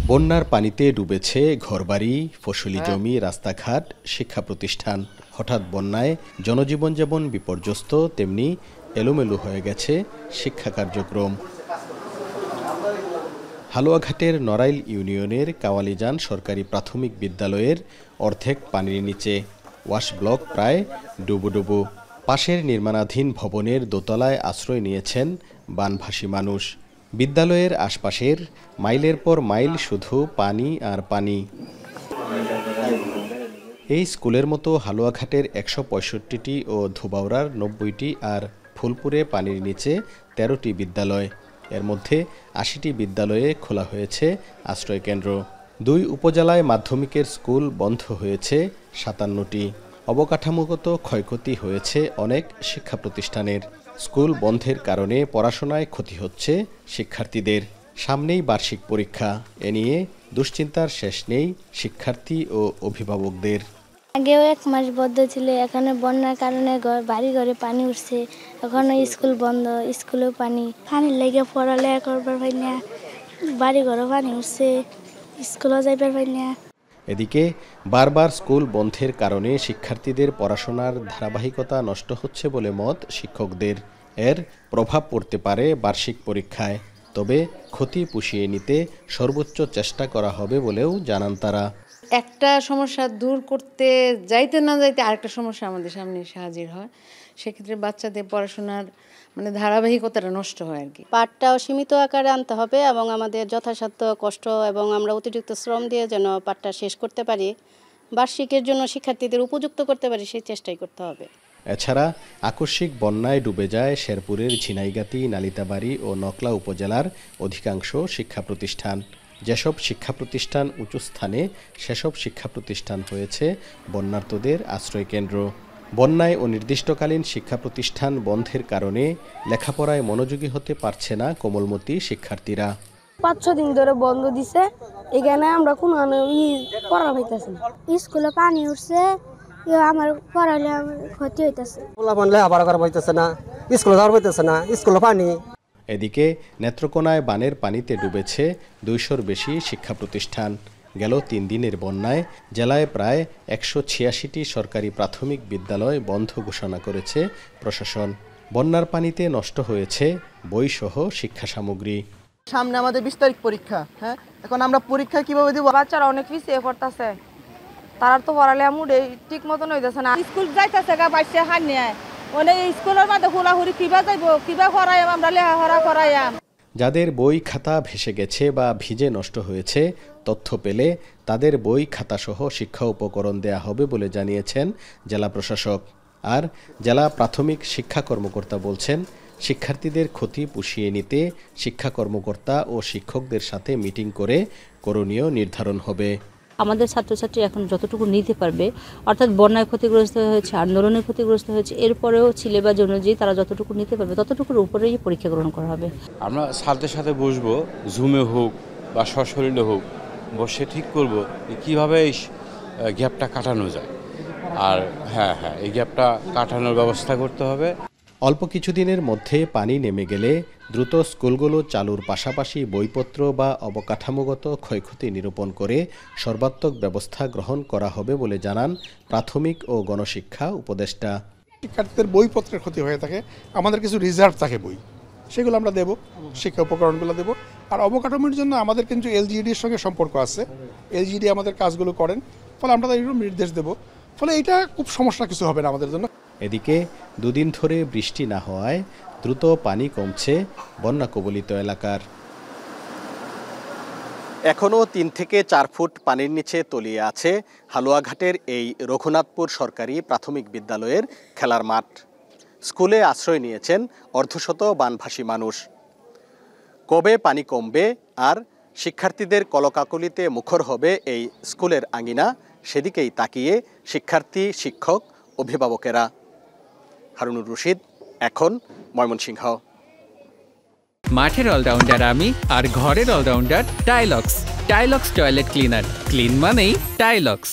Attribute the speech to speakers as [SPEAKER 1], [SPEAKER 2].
[SPEAKER 1] বন্যার পানিতে ডুবেছে ঘরবাড়ি, ফসলি জমি, রাস্তাঘাট, শিক্ষা প্রতিষ্ঠান। হঠাৎ বন্যায় জনজীবন যেমন বিপর্যস্ত, তেমনি এলোমেলো হয়ে গেছে শিক্ষা কার্যক্রম। হালুয়াঘাটের নড়াইল ইউনিয়নের কাওয়ালিজান সরকারি প্রাথমিক বিদ্যালয়ের অর্ধেক পানির নিচে, ওয়াশ ব্লক প্রায় ডুবুডুবু। পাশের নির্মাণাধীন ভবনের দোতলায় আশ্রয় নিয়েছেন বানভাসী মানুষ। বিদ্যালয়ের আশপাশের মাইলের পর মাইল শুধু পানি আর পানি। এই স্কুলের মতো হালুয়াঘাটের ১৬৫টি ও ধোবাউড়ার ৯০টি আর ফুলপুরে পানির নিচে ১৩টি বিদ্যালয়। এর মধ্যে ৮০টি বিদ্যালয়ে খোলা হয়েছে আশ্রয়কেন্দ্র। ২ উপজেলায় মাধ্যমিকের স্কুল বন্ধ হয়েছে ৫৭টি। অবকাঠামোগত ক্ষয়ক্ষতি হয়েছে অনেক শিক্ষা প্রতিষ্ঠানের। স্কুল বন্ধের কারণে পড়াশোনায় ক্ষতি হচ্ছে শিক্ষার্থীদের। সামনেই বার্ষিক পরীক্ষা, এ নিয়ে দুশ্চিন্তার শেষ নেই শিক্ষার্থী ও অভিভাবকদের।
[SPEAKER 2] আগেও ১ মাস বন্ধ ছিল, এখানে বন্যার কারণে বাড়ি ঘরে পানি উঠছে, এখনো স্কুল বন্ধ, স্কুলেও পানির লেগে পড়ালেখা করবার পাই না, বাড়ি ঘরে পানি উঠছে, স্কুলেও যাইবার পাই না।
[SPEAKER 1] এদিকে বারবার স্কুল বন্ধের কারণে শিক্ষার্থীদের পড়াশোনার ধারাবাহিকতা নষ্ট হচ্ছে বলে মত শিক্ষকদের। এর প্রভাব পড়তে পারে বার্ষিক পরীক্ষায়, তবে ক্ষতি পুষিয়ে নিতে সর্বোচ্চ চেষ্টা করা হবে বলেও জানান তারা।
[SPEAKER 3] একটা সমস্যা দূর করতে যাইতে না যাইতে আরেকটা সমস্যা আমাদের সামনে এসে হাজির হয়। সেক্ষেত্রে বাচ্চাদের পড়াশোনার ধারাবাহিকতাটা নষ্ট হয় আর কি।
[SPEAKER 4] পাঠটাও সীমিত আকারে আনতে হবে এবং আমাদের যথাসাধ্য কষ্ট এবং আমরা অতিরিক্ত শ্রম দিয়ে যেন পাঠটা শেষ করতে পারি, বার্ষিকের জন্য শিক্ষার্থীদের উপযুক্ত করতে পারি, সেই চেষ্টাই করতে হবে।
[SPEAKER 1] এছাড়া আকস্মিক বন্যায় ডুবে যায় শেরপুরের ঝিনাইগাতি, নালিতাবাড়ী ও নকলা উপজেলার অধিকাংশ শিক্ষা প্রতিষ্ঠান। যেসব শিক্ষা প্রতিষ্ঠান উঁচু স্থানে, সেসব শিক্ষা প্রতিষ্ঠান হয়েছে বন্যার্তদের আশ্রয়কেন্দ্র। বন্যায় অনির্দিষ্টকালীন শিক্ষা প্রতিষ্ঠান বন্ধের কারণে লেখাপড়ায় মনোযোগী হতে পারছে না কোমলমতি শিক্ষার্থীরা।
[SPEAKER 2] ৫-৬ দিন ধরে বন্ধ দিছে, এখানে আমরা কোনো পড়া হইতেছে না। স্কুলে পানি উঠছে, আমার পড়ালে ক্ষতি হইতেছে। স্কুলে পানি।
[SPEAKER 1] এদিকে নেত্রকোনায় বানের পানিতে ডুবেছে ২০০-র বেশি শিক্ষা প্রতিষ্ঠান। গেল ৩ দিনের বন্যায় জেলায় প্রায় ১৮৬টি সরকারি প্রাথমিক বিদ্যালয় বন্ধ ঘোষণা করেছে প্রশাসন। বন্যার পানিতে নষ্ট হয়েছে বইসহ শিক্ষা সামগ্রী।
[SPEAKER 5] সামনে আমাদের ২০ তারিখ পরীক্ষা, এখন আমরা পরীক্ষা কিভাবে দিব?
[SPEAKER 6] বাচ্চারা অনেক পিছিয়ে পড়তেছে, তারা তো পড়ালে মুডে ঠিক মতন হইতেছে না।
[SPEAKER 7] স্কুল যাইতেছে গা বাইসে হানিয়ে অনেক স্কুলের মধ্যে হুলাহুরি কিবা যাইব, কিবা করাইম, আমরা লেখাপড়া করাইম।
[SPEAKER 1] যাদের বই খাতা ভেসে গেছে বা ভিজে নষ্ট হয়েছে, তথ্য পেলে তাদের বই খাতাসহ শিক্ষা উপকরণ দেয়া হবে বলে জানিয়েছেন জেলা প্রশাসক। আর জেলা প্রাথমিক শিক্ষা কর্মকর্তা বলছেন, শিক্ষার্থীদের ক্ষতি পুষিয়ে নিতে শিক্ষা কর্মকর্তা ও শিক্ষকদের সাথে মিটিং করে করণীয় নির্ধারণ হবে।
[SPEAKER 8] আমাদের ছাত্রছাত্রী এখন যতটুকু নিতে পারবে, অর্থাৎ বন্যায় ক্ষতিগ্রস্ত হয়েছে, আন্দোলনে ক্ষতিগ্রস্ত হয়েছে, এরপরেও সিলেবাস অনুযায়ী তারা যতটুকু নিতে পারবে ততটুকুর উপরেই পরীক্ষা গ্রহণ করা হবে।
[SPEAKER 9] আমরা ছাত্রের সাথে বসবো, জুমে হোক বা সশরীরে হোক, বসে ঠিক করব কীভাবে এই গ্যাপটা কাটানো যায়। আর এই গ্যাপটা কাটানোর ব্যবস্থা করতে হবে।
[SPEAKER 1] অল্প কিছুদিনের মধ্যে পানি নেমে গেলে দ্রুত স্কুলগুলো চালুর পাশাপাশি বইপত্র বা অবকাঠামোগত ক্ষয়ক্ষতি নিরূপণ করে সর্বাত্মক ব্যবস্থা গ্রহণ করা হবে বলে জানান প্রাথমিক ও গণশিক্ষা উপদেষ্টা।
[SPEAKER 10] শিক্ষার্থীদের বইপত্রের ক্ষতি হয়ে থাকে, আমাদের কিছু রিজার্ভ থাকে বই, সেগুলো আমরা দেব, শিক্ষা উপকরণগুলো দেব। আর অবকাঠামোর জন্য আমাদের কিন্তু এলজিইডির সঙ্গে সম্পর্ক আছে, এলজিইডি আমাদের কাজগুলো করেন, ফলে আমরা তাদের নির্দেশ দেব, ফলে এটা খুব সমস্যা কিছু হবে না আমাদের জন্য।
[SPEAKER 1] এদিকে দুদিন ধরে বৃষ্টি না হওয়ায় দ্রুত পানি কমছে বন্যা কবলিত এলাকার। এখনও ৩ থেকে ৪ ফুট পানির নিচে তলিয়ে আছে হালুয়াঘাটের এই রঘুনাথপুর সরকারি প্রাথমিক বিদ্যালয়ের খেলার মাঠ। স্কুলে আশ্রয় নিয়েছেন অর্ধশত বানভাসী মানুষ। কবে পানি কমবে আর শিক্ষার্থীদের কলকাকলিতে মুখর হবে এই স্কুলের আঙিনা, সেদিকেই তাকিয়ে শিক্ষার্থী, শিক্ষক, অভিভাবকেরা। হারুনুর রশিদ, এখন ময়মনসিংহ।
[SPEAKER 11] মাঠের অলরাউন্ডার আমি, আর ঘরের allrounder Tilex. Tilex toilet cleaner, clean মানেই টাইলক্স।